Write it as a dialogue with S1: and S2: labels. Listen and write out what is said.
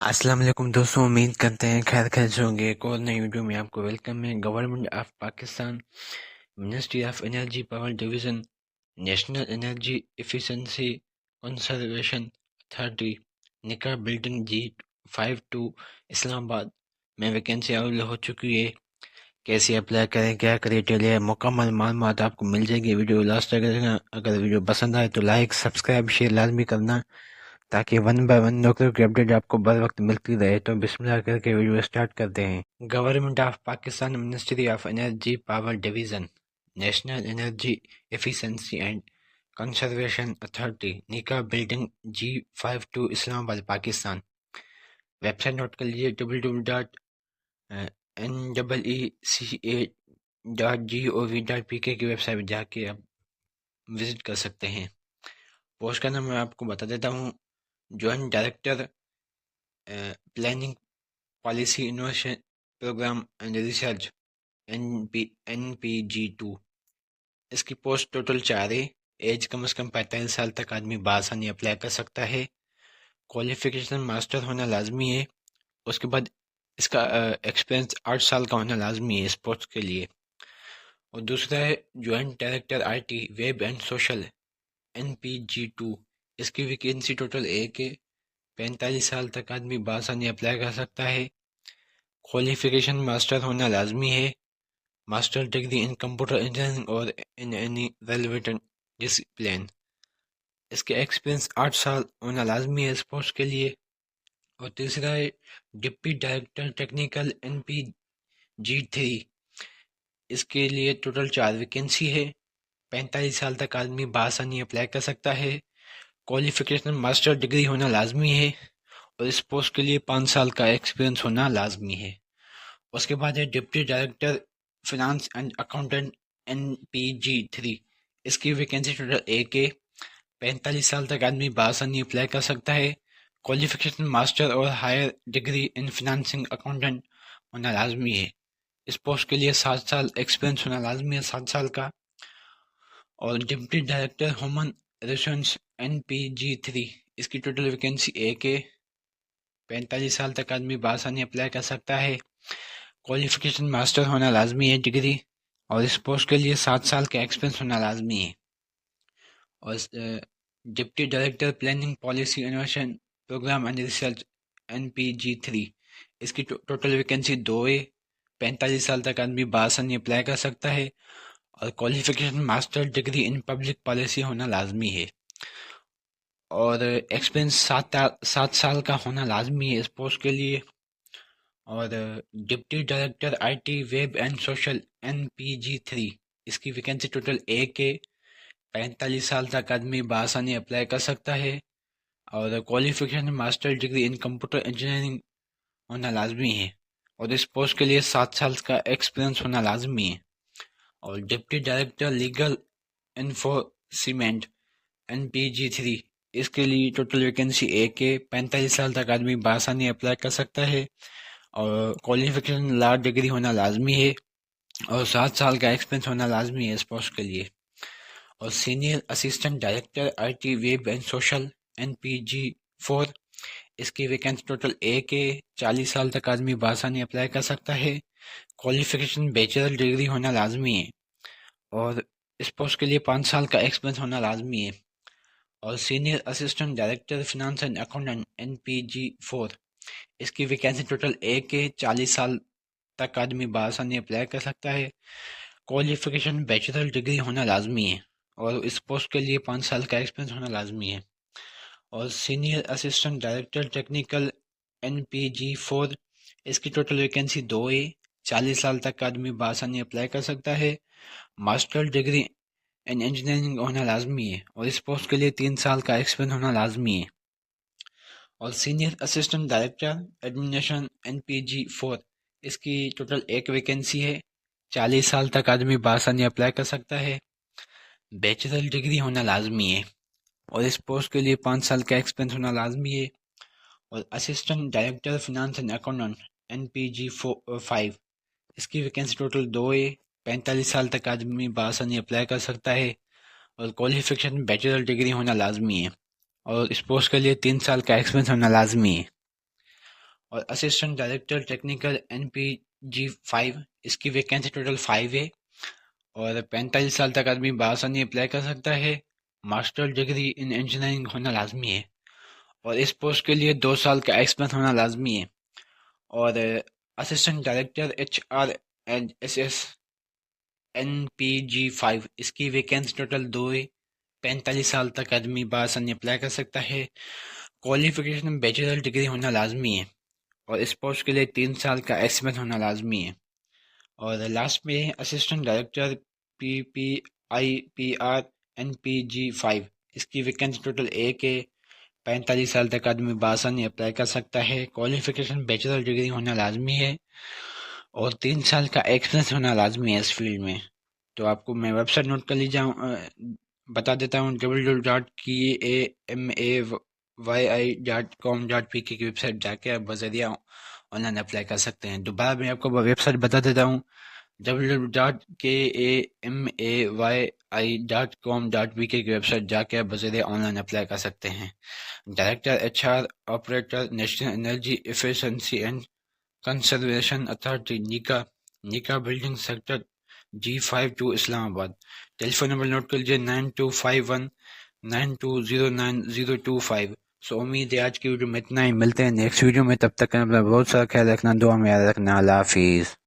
S1: السلام علیکم دوستوں، امید کرتے ہیں خیر خیر سے ہوں گے۔ ایک اور نئی ویڈیو میں آپ کو ویلکم ہے۔ Government of Pakistan, ministry of energy power division, national energy efficiency conservation authority, نکا بلڈنگ G52 اسلام آباد میں ویکینسی اویلیبل ہو چکی ہے۔ کیسے اپلائی کریں، کیا کرائٹیریا ہے، مکمل معلومات آپ کو مل جائے گی۔ ویڈیو لاسٹ تک دیکھنا۔ اگر ویڈیو پسند آئے تو لائک، سبسکرائب، شیئر لازمی کرنا تاکہ ون بائی ون نوکریوں کی اپڈیٹ آپ کو بر وقت ملتی رہے۔ تو بسم اللہ کر کے ویڈیو اسٹارٹ کرتے ہیں۔ Government of Pakistan, ministry of energy power division, national energy efficiency and conservation authority, NECA building G52 Islamabad Pakistan. Web site note کر لیجیے www.neeca.gov.pk کی ویب سائٹ پہ جا کے آپ وزٹ کر سکتے ہیں۔ پوسٹ کا نام میں آپ کو بتا دیتا ہوں۔ Joint director planning policy innovation program and research NPG2۔ اس کی پوسٹ ٹوٹل 4 ہے۔ ایج کم از کم 45 سال تک آدمی بآسانی اپلائی کر سکتا ہے۔ کوالیفیکیشن ماسٹر ہونا لازمی ہے۔ اس کے بعد اس کا ایکسپیرینس 8 سال کا ہونا لازمی ہے اس پوسٹ کے لیے۔ اور دوسرا ہے joint director IT web and social NPG2۔ اس کی ویکینسی ٹوٹل 1 ہے۔ 45 سال تک آدمی بآسانی اپلائی کر سکتا ہے۔ کوالیفیکیشن ماسٹر ہونا لازمی ہے۔ Master degree in computer engineering اور ان اینی ریلیونٹ ڈسپلین۔ اس کے ایکسپیرینس 8 سال ہونا لازمی ہے اس پوسٹ کے لیے۔ اور تیسرا ہے ڈپٹی ڈائریکٹر ٹیکنیکل NPG3۔ اس کے لیے ٹوٹل 4 ویکینسی ہے۔ 45 سال تک آدمی بآسانی اپلائی کر سکتا ہے۔ کوالیفیکیشن ماسٹر ڈگری ہونا لازمی ہے اور اس پوسٹ کے لیے 5 سال کا ایکسپیرینس ہونا لازمی ہے۔ اس کے بعد ہے deputy director finance and accountant NPG3۔ اس کی ویکینسی ٹوٹل 1 ہے۔ 45 سال تک آدمی بآسانی اپلائی کر سکتا ہے۔ کوالیفیکیشن ماسٹر اور higher degree in financing accountant ہونا لازمی ہے۔ اس پوسٹ کے لیے 7 سال ایکسپیرینس ہونا لازمی ہے، 7 سال کا۔ اور deputy director human resource NPG3۔ اس کی ٹوٹل ویکینسی 1 ہے۔ 45 سال تک آدمی بآسانی اپلائی کر سکتا ہے۔ کوالیفیکیشن ماسٹر ہونا لازمی ہے ڈگری، اور اس پوسٹ کے لیے 7 سال کا ایکسپیرینس ہونا لازمی ہے۔ اور deputy director planning policy innovation program and research NPG3۔ اس کی ٹوٹل ویکینسی 2 ہے۔ 45 سال تک آدمی بآسانی اپلائی کر سکتا ہے اور qualification master degree in public policy ہونا لازمی ہے، اور ایکسپیرینس 7 سال کا ہونا لازمی ہے اس پوسٹ کے لیے۔ اور deputy director IT web and social NPG3۔ اس کی ویکینسی ٹوٹل 1 ہے۔ 45 سال تک آدمی بآسانی اپلائی کر سکتا ہے اور qualification master degree in computer engineering ہونا لازمی ہے، اور اس پوسٹ کے لیے 7 سال کا ایکسپیرینس ہونا لازمی ہے۔ اور deputy director legal enforcement NPG3۔ اس کے لیے ٹوٹل ویکینسی 1 ہے۔ 45 سال تک آدمی بآسانی اپلائی کر سکتا ہے اور کوالیفیکیشن لا ڈگری ہونا لازمی ہے، اور 7 سال کا ایکسپیرینس ہونا لازمی ہے اس پوسٹ کے لیے۔ اور senior assistant director IT web and social NPG4۔ اس کی ویکینسی ٹوٹل 1 ہے۔ 40 سال تک آدمی بآسانی اپلائی کر سکتا ہے۔ کوالیفیکیشن بیچلر ڈگری ہونا لازمی ہے، اور اس پوسٹ کے لیے 5 سال کا ایکسپیرینس ہونا لازمی ہے۔ اور senior assistant director finance and accountant NPG4۔ اس کی ویکینسی ٹوٹل 1 ہے۔ 40 سال تک آدمی بآسانی اپلائی کر سکتا ہے۔ کوالیفیکیشن بیچلر ڈگری ہونا لازمی ہے، اور اس پوسٹ کے لیے 5 سال کا ایکسپیرینس ہونا لازمی ہے۔ اور senior assistant director technical NPG4۔ اس کی ٹوٹل ویکینسی 2 ہے۔ 40 سال تک آدمی بآسانی اپلائی کر سکتا ہے۔ ماسٹر ڈگری ان انجینئرنگ ہونا لازمی ہے، اور اس پوسٹ کے لیے 3 سال کا ایکسپیرینس ہونا لازمی ہے۔ اور senior assistant director administration NPG4۔ اس کی ٹوٹل 1 ویکینسی ہے۔ 40 سال تک آدمی بآسانی اپلائی کر سکتا ہے۔ بیچلر ڈگری ہونا لازمی ہے، اور اس پوسٹ کے لیے 5 سال کا ایکسپیرینس ہونا لازمی ہے۔ اور assistant director finance and accountant NPG5۔ اس کی ویکینسی ٹوٹل 2 ہے۔ 45 سال تک آدمی بآسانی اپلائی کر سکتا ہے، اور کوالیفیکیشن بیچلر ڈگری ہونا لازمی ہے، اور اس پوسٹ کے لیے 3 سال کا ایکسپیرینس ہونا لازمی ہے۔ اور اسسٹنٹ ڈائریکٹر ٹیکنیکل NPG 5، اس کی ویکینسی ٹوٹل 5 ہے، اور 45 سال تک آدمی بآسانی اپلائی کر سکتا ہے۔ ماسٹر ڈگری ان انجینئرنگ ہونا لازمی ہے، اور اس پوسٹ کے لیے 2 سال کا ایکسپیرنس ہونا لازمی ہے۔ اور اسسٹنٹ ڈائریکٹر HRSS NPG 5، اس کی ویکینسی ٹوٹل 2 ہے، 45 سال تک آدمی بآسانی اپلائی کر سکتا ہے۔ کوالیفیکیشن بیچلر ڈگری ہونا لازمی ہے، اور اس پوسٹ کے لیے 3 سال کا ایکسپیرنس ہونا لازمی ہے۔ اور لاسٹ میں اسسٹنٹ ڈائریکٹر PPIPR NPG 5، اس کی ویکینسی ٹوٹل 1 ہے، 45 سال تک آدمی بآسانی اپلائی کر سکتا ہے۔ کوالیفیکیشن بیچلر ڈگری ہونا لازمی ہے، اور 3 سال کا ایکسپیرنس ہونا لازمی ہے اس فیلڈ میں۔ تو آپ کو میں ویب سائٹ نوٹ کر بتا دیتا ہوں، www.kamay.com.pk کی ویب سائٹ جا کے آپ بذریعہ آن لائن اپلائی کر سکتے ہیں۔ دوبارہ میں آپ کو ویب سائٹ بتا دیتا ہوں، www.kamay.com.pk کی ویب سائٹ جا کے آپ بذریعہ آن لائن اپلائی کر سکتے ہیں۔ Director HR operator national energy efficiency and conservation authority NECA building sector G52 Islamabad. Tele phone number note کر لیجیے 9251920925۔ سو امید ہے آج کی ویڈیو میں اتنا ہی، ملتے ہیں نیکسٹ ویڈیو میں، تب تک اپنا بہت سارا خیال رکھنا، دعا میں یاد رکھنا، اللہ حافظ۔